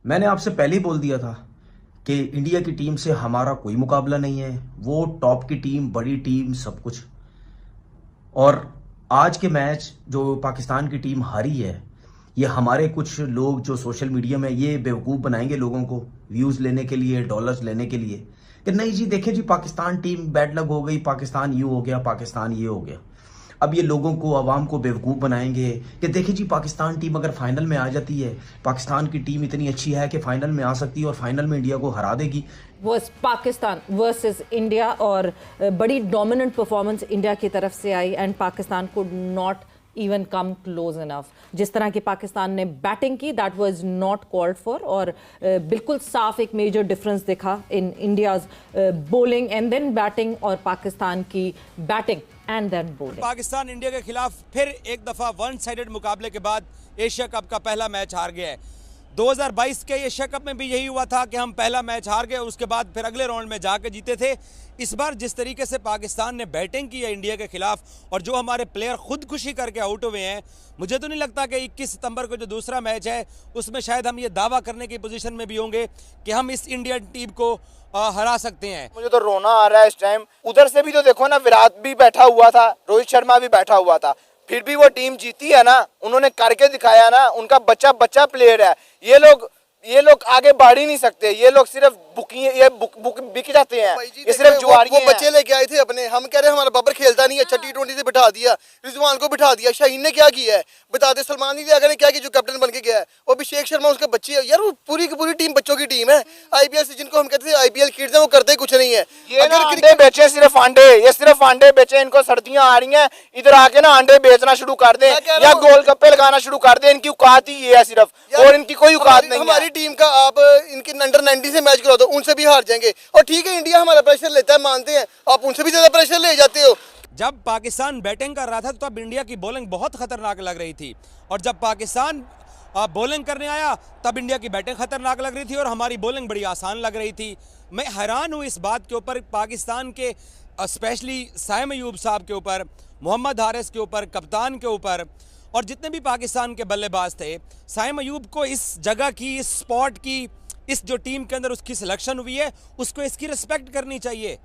मैंने आपसे पहले ही बोल दिया था कि इंडिया की टीम से हमारा कोई मुकाबला नहीं है। वो टॉप की टीम, बड़ी टीम, सब कुछ। और आज के मैच जो पाकिस्तान की टीम हारी है, ये हमारे कुछ लोग जो सोशल मीडिया में ये बेवकूफ़ बनाएंगे लोगों को व्यूज़ लेने के लिए, डॉलर्स लेने के लिए, कि नहीं जी देखिए जी पाकिस्तान टीम बैड लक हो गई, पाकिस्तान यूँ हो गया, पाकिस्तान ये हो गया। अब ये लोगों को, आवाम को बेवकूफ़ बनाएंगे कि देखिए जी पाकिस्तान टीम अगर फाइनल में आ जाती है, पाकिस्तान की टीम इतनी अच्छी है कि फाइनल में आ सकती है और फाइनल में इंडिया को हरा देगी। वर्स पाकिस्तान वर्सेस इंडिया, और बड़ी डोमिनेंट परफॉर्मेंस इंडिया की तरफ से I and Pakistan could not even come close enough. जिस तरह की पाकिस्तान ने बैटिंग की, that was not called for, और बिल्कुल साफ एक मेजर डिफरेंस दिखा in India's bowling and then batting, और पाकिस्तान की batting and then bowling. Pakistan India के खिलाफ फिर एक दफा वन साइडेड मुकाबले के बाद एशिया कप का पहला मैच हार गया है। 2022 के एशिया कप में भी यही हुआ था कि हम पहला मैच हार गए, उसके बाद फिर अगले राउंड में जाके जीते थे। इस बार जिस तरीके से पाकिस्तान ने बैटिंग की है इंडिया के खिलाफ, और जो हमारे प्लेयर खुदकुशी करके आउट हुए हैं, मुझे तो नहीं लगता कि 21 सितंबर को जो दूसरा मैच है उसमें शायद हम ये दावा करने की पोजीशन में भी होंगे कि हम इस इंडियन टीम को हरा सकते हैं। मुझे तो रोना आ रहा है इस टाइम। उधर से भी तो देखो ना, विराट भी बैठा हुआ था, रोहित शर्मा भी बैठा हुआ था, फिर भी वो टीम जीती है ना। उन्होंने करके दिखाया ना। उनका बच्चा बच्चा प्लेयर है। ये लोग आगे बढ़ ही नहीं सकते। ये लोग सिर्फ बिक जाते हैं। ये सिर्फ जुआरी वो बच्चे लेके आए थे अपने। हम कह रहे हैं हमारा बाबर खेलता नहीं, अच्छा T20 से बिठा दिया, रिजवान को बिठा दिया। शाहीन ने क्या किया है बता दे। सलमान अली ने क्या किया जो कैप्टन बन के गया है। वो अभिषेक शर्मा उसके बच्चे है यार। वो पूरी की पूरी टीम बच्चों की टीम है। IPL से जिनको हम कहते थे IPL किड्स है, वो करते ही कुछ नहीं है। ये अंडे बेचे, सिर्फ अंडे। ये सिर्फ अंडे बेचे। इनको सर्दियां आ रही हैं, इधर आके ना अंडे बेचना शुरू कर दें या गोलगप्पे लगाना शुरू कर दें। इनकी औकात ही ये है सिर्फ, और इनकी कोई औकात नहीं है। हमारी टीम का आप इनके अंडर 90 से मैच करा दो, उनसे भी हार जाएंगे। और ठीक है, इंडिया हमारा प्रेशर लेता है, मानते हैं। आप उनसे भी ज्यादा प्रेशर ले जाते हो। जब पाकिस्तान बैटिंग कर रहा था तो तब इंडिया की बॉलिंग बहुत खतरनाक लग रही थी, और जब पाकिस्तान बॉलिंग करने आया तब इंडिया की बैटिंग खतरनाक लग रही थी और हमारी बॉलिंग बड़ी आसान लग रही थी। मैं हैरान हूँ इस बात के ऊपर, पाकिस्तान के स्पेशली साइम अयूब साहब के ऊपर, मोहम्मद हारिस के ऊपर, कप्तान के ऊपर, और जितने भी पाकिस्तान के बल्लेबाज थे। साइम अयूब को इस जगह की, इस स्पॉट की, इस जो टीम के अंदर उसकी सिलेक्शन हुई है, उसको इसकी रिस्पेक्ट करनी चाहिए।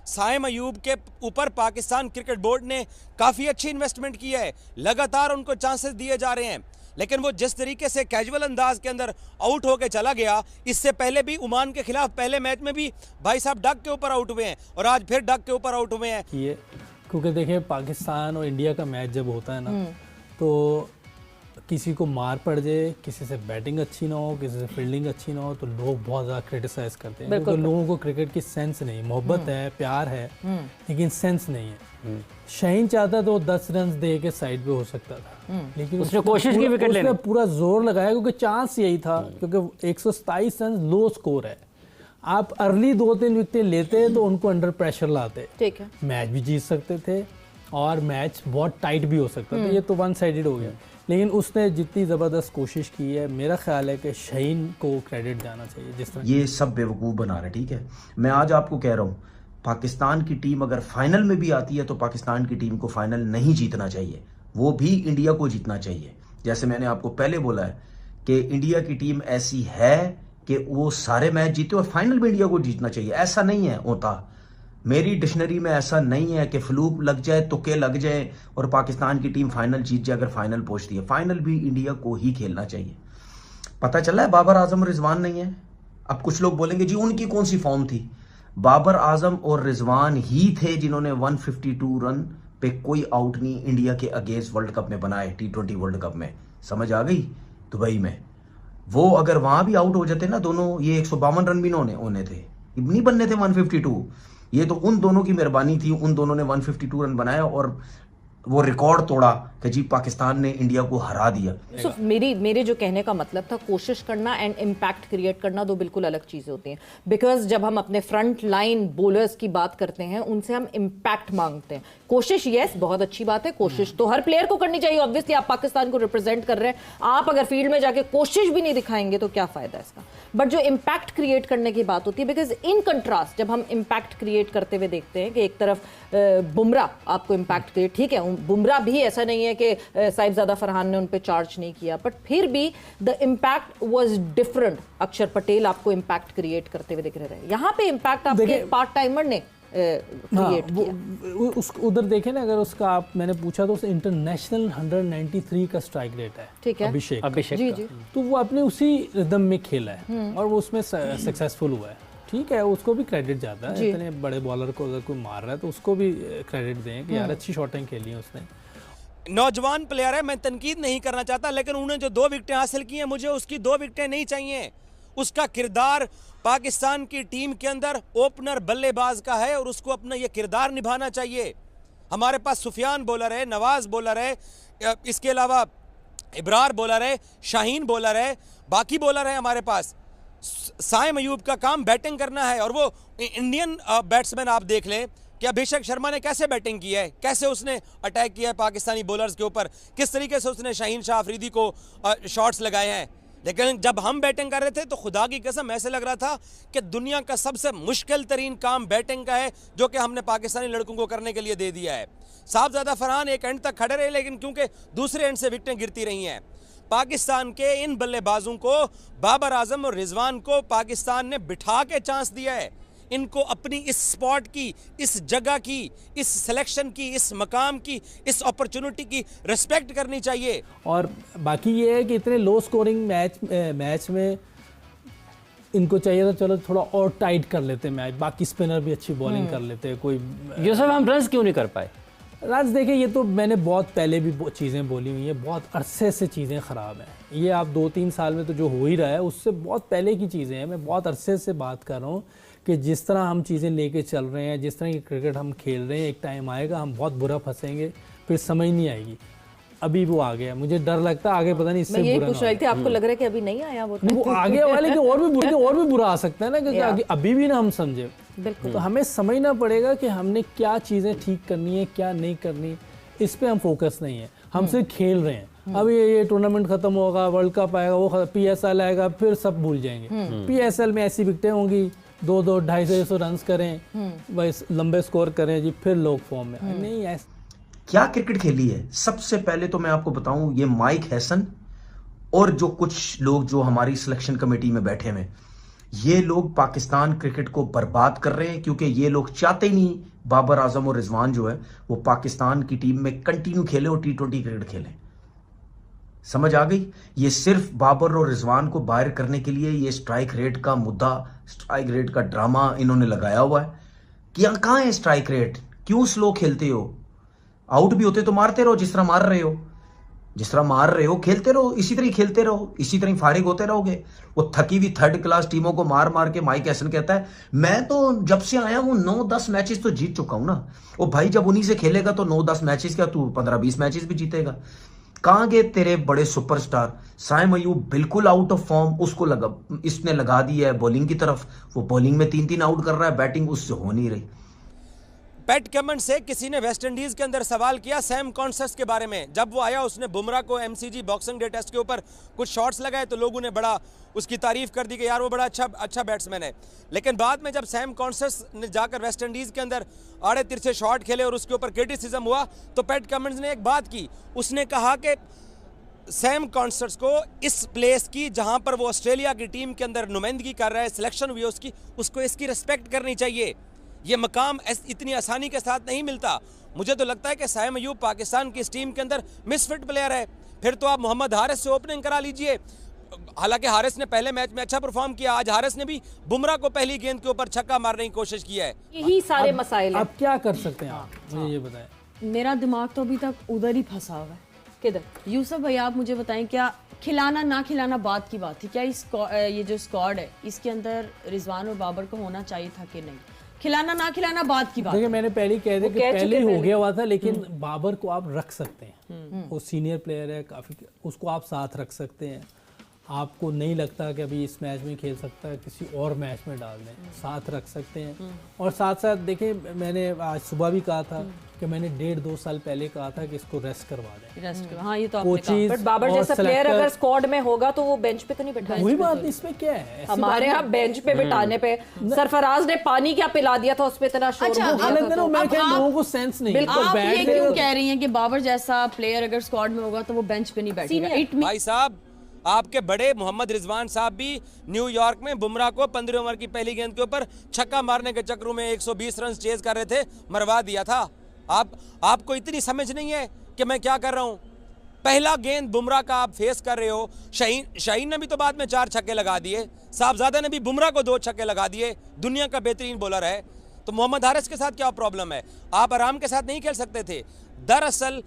साइम अयूब के ऊपर पाकिस्तान क्रिकेट बोर्ड ने काफ़ी अच्छी इन्वेस्टमेंट की है, लगातार उनको चांसेस दिए जा रहे हैं, लेकिन वो जिस तरीके से कैजुअल अंदाज के अंदर आउट होकर चला गया, इससे पहले भी ओमान के खिलाफ पहले मैच में भी भाई साहब डक के ऊपर आउट हुए हैं, और आज फिर डक के ऊपर आउट हुए हैं। ये क्योंकि देखिए पाकिस्तान और इंडिया का मैच जब होता है ना, तो किसी को मार पड़ जाए, किसी से बैटिंग अच्छी ना हो, किसी से फील्डिंग अच्छी ना हो, तो लोग बहुत ज़्यादा क्रिटिसाइज करते हैं, क्योंकि लोगों को क्रिकेट की सेंस नहीं। मोहब्बत है, प्यार है, लेकिन सेंस नहीं है। शाहीन चाहता तो 10 रन दे के साइड पे हो सकता था, लेकिन उसने कोशिश की विकेट लेने, पूरा जोर लगाया, क्योंकि चांस यही था, क्योंकि 127 रन लो स्कोर है। आप अर्ली 2-3 विकेट लेते तो उनको अंडर प्रेशर लाते, ठीक है, मैच भी जीत सकते थे और मैच बहुत टाइट भी हो सकता था। ये तो वन साइडेड हो गया, लेकिन उसने जितनी ज़बरदस्त कोशिश की है, मेरा ख्याल है कि शाहीन को क्रेडिट जाना चाहिए। जिस तरह ये सब बेवकूफ़ बना रहे, ठीक है। मैं आज आपको कह रहा हूँ, पाकिस्तान की टीम अगर फाइनल में भी आती है तो पाकिस्तान की टीम को फाइनल नहीं जीतना चाहिए, वो भी इंडिया को जीतना चाहिए। जैसे मैंने आपको पहले बोला है कि इंडिया की टीम ऐसी है कि वो सारे मैच जीते और फाइनल में इंडिया को जीतना चाहिए। ऐसा नहीं है होता, मेरी डिक्शनरी में ऐसा नहीं है कि फ्लूक लग जाए, तुक्के लग जाए और पाकिस्तान की टीम फाइनल जीत जाए। अगर फाइनल पहुंचती है, फाइनल भी इंडिया को ही खेलना चाहिए। पता चला है बाबर आजम और रिजवान नहीं है। अब कुछ लोग बोलेंगे जी उनकी कौन सी फॉर्म थी। बाबर आजम और रिजवान ही थे जिन्होंने 152 रन पे कोई आउट नहीं इंडिया के अगेंस्ट वर्ल्ड कप में बनाए, T20 वर्ल्ड कप में। समझ आ गई? दुबई में वो अगर वहां भी आउट हो जाते ना दोनों, ये 152 रन भी होने थे, नहीं बनने थे 152। ये तो उन दोनों की मेहरबानी थी, उन दोनों ने 152 रन बनाया और वो रिकॉर्ड तोड़ा कि जी पाकिस्तान ने इंडिया को हरा दिया। मेरे जो कहने का मतलब था, कोशिश करना एंड इम्पैक्ट क्रिएट करना दो बिल्कुल अलग चीज़ें होती हैं। बिकॉज जब हम अपने फ्रंट लाइन बॉलर्स की बात करते हैं, उनसे हम इम्पैक्ट मांगते हैं। कोशिश यस बहुत अच्छी बात है, कोशिश तो हर प्लेयर को करनी चाहिए। ऑब्वियसली आप पाकिस्तान को रिप्रेजेंट कर रहे हैं, आप अगर फील्ड में जाके कोशिश भी नहीं दिखाएंगे तो क्या फायदा इसका। बट जो इम्पैक्ट क्रिएट करने की बात होती है, बिकॉज इन कंट्रास्ट जब हम इम्पैक्ट क्रिएट करते हुए देखते हैं कि एक तरफ बुमराह आपको इम्पैक्ट क्रिएट, ठीक है, बुमराह भी ऐसा नहीं है है कि साहिबजादा फरहान ने उन पे चार्ज नहीं किया, बट फिर भी द इम्पैक्ट वाज डिफरेंट। अक्षर पटेल आपको इम्पैक्ट क्रिएट करते हुए दिख रहे हैं, यहाँ पे इम्पैक्ट आपके पार्ट टाइमर ने क्रिएट किया। उस उधर देखें ना, अगर उसका आप मैंने पूछा तो इंटरनेशनल 193 का स्ट्राइक रेट है, ठीक है, अभिषेक जी का। जी, तो वो अपने उसी रिदम में खेला है और वो उसमें सक्सेसफुल हुआ है, ठीक है, उसको भी क्रेडिट जाता है। इतने बड़े बॉलर को अगर कोई मार रहा है तो उसको भी क्रेडिट दें कि यार अच्छी शॉटिंग खेली है उसने। नौजवान प्लेयर है, मैं तनकीद नहीं करना चाहता, लेकिन उन्होंने जो 2 विकेटें हासिल की हैं, मुझे उसकी 2 विकेटें नहीं चाहिए। उसका किरदार पाकिस्तान की टीम के अंदर ओपनर बल्लेबाज का है और उसको अपना ये किरदार निभाना चाहिए। हमारे पास सुफियान बॉलर है, नवाज बॉलर है, इसके अलावा इब्रार बॉलर है, शाहीन बॉलर है, बाकी बॉलर है हमारे पास। साइम अयूब का काम बैटिंग करना है और वो इंडियन बैट्समैन आप देख लें कि अभिषेक शर्मा ने कैसे बैटिंग की है, कैसे उसने अटैक किया है पाकिस्तानी बॉलर्स के ऊपर, किस तरीके से उसने शाहीन शाह अफरीदी को शॉट्स लगाए हैं। लेकिन जब हम बैटिंग कर रहे थे तो खुदा की कसम ऐसे लग रहा था कि दुनिया का सबसे मुश्किल तरीन काम बैटिंग का है, जो कि हमने पाकिस्तानी लड़कों को करने के लिए दे दिया है। साहिबजादा फरहान एक एंड तक खड़े रहे, लेकिन क्योंकि दूसरे एंड से विकेटें गिरती रही हैं, पाकिस्तान के इन बल्लेबाजों को, बाबर आजम और रिजवान को पाकिस्तान ने बिठा के चांस दिया है। इनको अपनी इस स्पॉट की, इस जगह की, इस सिलेक्शन की, इस मकाम की, इस अपॉर्चुनिटी की रिस्पेक्ट करनी चाहिए। और बाकी ये है कि इतने लो स्कोरिंग मैच में इनको चाहिए था चलो थोड़ा और टाइट कर लेते मैच, बाकी स्पिनर भी अच्छी बॉलिंग कर लेते, कोई यूसुफ हम रन्स क्यों नहीं कर पाए? राज देखिए, ये तो मैंने बहुत पहले भी चीज़ें बोली हुई हैं, बहुत अरसे से चीज़ें ख़राब हैं। ये आप 2-3 साल में तो जो हो ही रहा है उससे बहुत पहले की चीज़ें हैं। मैं बहुत अरसे से बात कर रहा हूँ कि जिस तरह हम चीज़ें लेके चल रहे हैं, जिस तरह की क्रिकेट हम खेल रहे हैं, एक टाइम आएगा हम बहुत बुरा फंसेंगे, फिर समझ नहीं आएगी। अभी वो आ गया, मुझे डर लगता है आगे पता नहीं इससे मैं यही बुरा पूछ रही थी, आपको लग रहा है कि अभी नहीं आया वो आगे वाले के और भी बुरा आ सकता है ना, क्योंकि अभी भी ना हम समझे। बिल्कुल, तो हमें समझना पड़ेगा कि हमने क्या चीज़ें ठीक करनी है, क्या नहीं करनी, इस पे हम फोकस नहीं है, हम सिर्फ खेल रहे हैं। अब ये टूर्नामेंट खत्म होगा, वर्ल्ड कप आएगा, वो PSL आएगा, फिर सब भूल जाएंगे। PSL में ऐसी विकेटें होंगी, 200, 250 रन करें, बस लंबे स्कोर करें जी, फिर लोग फॉर्म में नहीं। ऐसा क्या क्रिकेट खेली है? सबसे पहले तो मैं आपको बताऊं, ये माइक हैसन और जो कुछ लोग जो हमारी सिलेक्शन कमेटी में बैठे हुए, ये लोग पाकिस्तान क्रिकेट को बर्बाद कर रहे हैं, क्योंकि ये लोग चाहते ही नहीं बाबर आजम और रिजवान जो है वो पाकिस्तान की टीम में कंटिन्यू खेले और T20 क्रिकेट खेलें। समझ आ गई? ये सिर्फ बाबर और रिजवान को बाहर करने के लिए ये स्ट्राइक रेट का मुद्दा, स्ट्राइक रेट का ड्रामा इन्होंने लगाया हुआ है। कि कहां है स्ट्राइक रेट? क्यों स्लो खेलते हो? आउट भी होते तो मारते रहो, जिस तरह मार रहे हो, जिस तरह मार रहे हो खेलते रहो, इसी तरह खेलते रहो, इसी तरह फारिग होते रहोगे। वो थकी हुई 3rd क्लास टीमों को मार मार के माइक हैसन कहता है मैं तो जब से आया हूं 9-10 मैचेस तो जीत चुका हूं ना। वो भाई जब उन्हीं से खेलेगा तो 9-10 मैचेस क्या, तू 15-20 मैचेस भी जीतेगा। कहां गए तेरे बड़े सुपरस्टार? साइम अयूब बिल्कुल आउट ऑफ फॉर्म, उसको इसने लगा दिया है बॉलिंग की तरफ, वो बॉलिंग में 3-3 आउट कर रहा है, बैटिंग उससे हो नहीं रही। पैट कमिंस से किसी ने वेस्ट इंडीज के अंदर सवाल किया सैम कॉन्सर्स के बारे में। जब वो आया उसने बुमराह को MCG बॉक्सिंग डे टेस्ट के ऊपर कुछ शॉट्स लगाए तो लोगों ने बड़ा उसकी तारीफ कर दी कि यार वो बड़ा अच्छा बैट्समैन है। लेकिन बाद में जब सैम कॉन्सर्स ने जाकर वेस्ट इंडीज के अंदर आड़े तिरछे शॉट खेले और उसके ऊपर क्रिटिसिज्म हुआ तो पैट कमिंस ने एक बात की, उसने कहा कि सैम कॉन्सर्स को इस प्लेस की जहां पर वो ऑस्ट्रेलिया की टीम के अंदर नुमाइंदगी कर रहा है, सिलेक्शन हुई उसकी, उसको इसकी रिस्पेक्ट करनी चाहिए। ये मकाम इतनी आसानी के साथ नहीं मिलता। मुझे तो लगता है कि साइम अयूब पाकिस्तान की इस टीम के अंदर मिसफिट प्लेयर है। फिर तो आप मोहम्मद हारिस से ओपनिंग करा लीजिए। हालांकि हारिस ने पहले मैच में अच्छा परफॉर्म किया, आज हारिस ने भी बुमराह को पहली गेंद के ऊपर छक्का मारने की कोशिश किया है। यही सारे मसाइल हैं। अब क्या कर सकते हैं आप, मुझे ये बताएं। मेरा दिमाग तो अभी तक उधर ही फंसा हुआ है। किधर? यूसुफ भैया आप मुझे बताएं, क्या खिलाना ना खिलाना बात की बात थी? क्या ये जो स्क्वाड है इसके अंदर रिजवान और बाबर को होना चाहिए था कि नहीं? खिलाना ना खिलाना बात की बात। देखिए मैंने पहले कह दिया कि पहले ही हो गया हुआ था, लेकिन बाबर को आप रख सकते हैं, वो सीनियर प्लेयर है काफ़ी, उसको आप साथ रख सकते हैं। आपको नहीं लगता कि अभी इस मैच में खेल सकता है, किसी और मैच में डाल दें, साथ रख सकते हैं। और साथ साथ देखिए, मैंने आज सुबह भी कहा था कि मैंने 1.5-2 साल पहले कहा था कि इसको रेस्ट करवा दें। हाँ, ये तो आपने कहा। कोचिज बट बाबर जैसा प्लेयर अगर स्क्वाड में होगा तो वो बेंच पे तो नहीं बैठा। वही बात, इसमें क्या है, ऐसी हमारे यहाँ बेंच पे बिठाने पे सरफराज ने पानी क्या पिला दिया था, उस पे इतना शोर अच्छा, हो गया था। तो मैं क्या, लोगों को सेंस नहीं है। बिल्कुल, आप बैठ ये गए क्यों और- कह रही हैं कि बाबर जैसा प्लेयर अगर स्क्वाड में होगा तो वो बेंच पे नहीं बैठेगा? इट भाई साहब, आपके बड़े मोहम्मद रिजवान साहब भी न्यूयॉर्क में बुमराह को 15 ओवर की पहली गेंद के ऊपर छक्का मारने के चक्रों में 120 रन चेज कर रहे थे, मरवा दिया था। आपको इतनी समझ नहीं है कि मैं क्या कर रहा हूं? पहला गेंद बुमराह का आप फेस कर रहे हो। शाहीन ने भी तो बाद में 4 छक्के लगा दिए, साहबजादा ने भी बुमराह को 2 छक्के लगा दिए, दुनिया का बेहतरीन बॉलर है। तो मोहम्मद हारिस के साथ क्या प्रॉब्लम है? आप आराम के साथ नहीं खेल सकते थे। दरअसल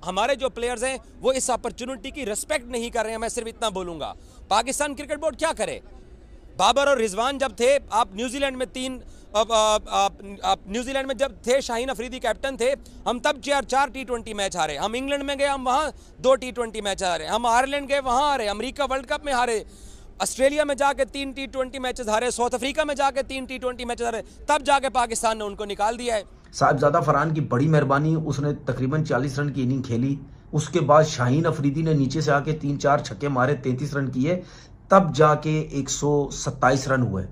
हमारे जो प्लेयर्स हैं वो इस अपॉर्चुनिटी की रिस्पेक्ट नहीं कर रहे हैं। मैं सिर्फ इतना बोलूंगा, पाकिस्तान क्रिकेट बोर्ड क्या करे? बाबर और रिजवान जब थे, आप न्यूजीलैंड में न्यूजीलैंड में जब थे, शाहीन अफरीदी कैप्टन थे, हम तब 4 T20 मैच हारे। हम इंग्लैंड में गए, हम वहाँ 2 T20 मैच हारे। हम आयरलैंड गए, वहाँ हारे। अमेरिका वर्ल्ड कप में हारे। ऑस्ट्रेलिया में जाके 3 T20 मैचेस हारे। साउथ अफ्रीका में जाके 3 T20 मैचेस हारे। तब जाके पाकिस्तान ने उनको निकाल दिया है। साहिबजादा फरहान की बड़ी मेहरबानी, उसने तकरीबन 40 रन की इनिंग खेली। उसके बाद शाहीन अफरीदी ने नीचे से आके 3-4 छक्के मारे, 33 रन किए, तब जाके 127 रन हुए।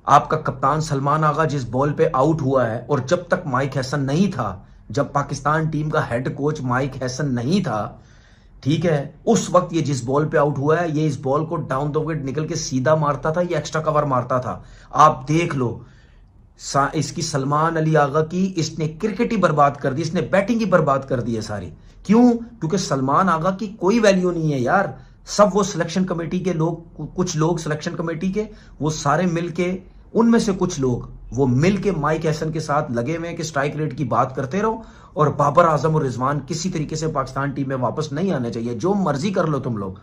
आपका कप्तान सलमान आगा जिस बॉल पे आउट हुआ है, और जब तक माइक हैसन नहीं था, जब पाकिस्तान टीम का हेड कोच माइक हैसन नहीं था, ठीक है, उस वक्त ये जिस बॉल पे आउट हुआ है, ये इस बॉल को डाउन द विकेट निकल के सीधा मारता था, ये एक्स्ट्रा कवर मारता था। आप देख लो इसकी सलमान अली आगा की, इसने क्रिकेट ही बर्बाद कर दी, इसने बैटिंग ही बर्बाद कर दी है सारी। क्यों? क्योंकि सलमान आगा की कोई वैल्यू नहीं है यार। सब वो सिलेक्शन कमेटी के लोग, कुछ लोग सिलेक्शन कमेटी के, वो सारे मिलके, उनमें से कुछ लोग वो मिलके माइक हैसन के साथ लगे हुए हैं कि स्ट्राइक रेट की बात करते रहो, और बाबर आजम और रिजवान किसी तरीके से पाकिस्तान टीम में वापस नहीं आने चाहिए। जो मर्जी कर लो तुम लोग।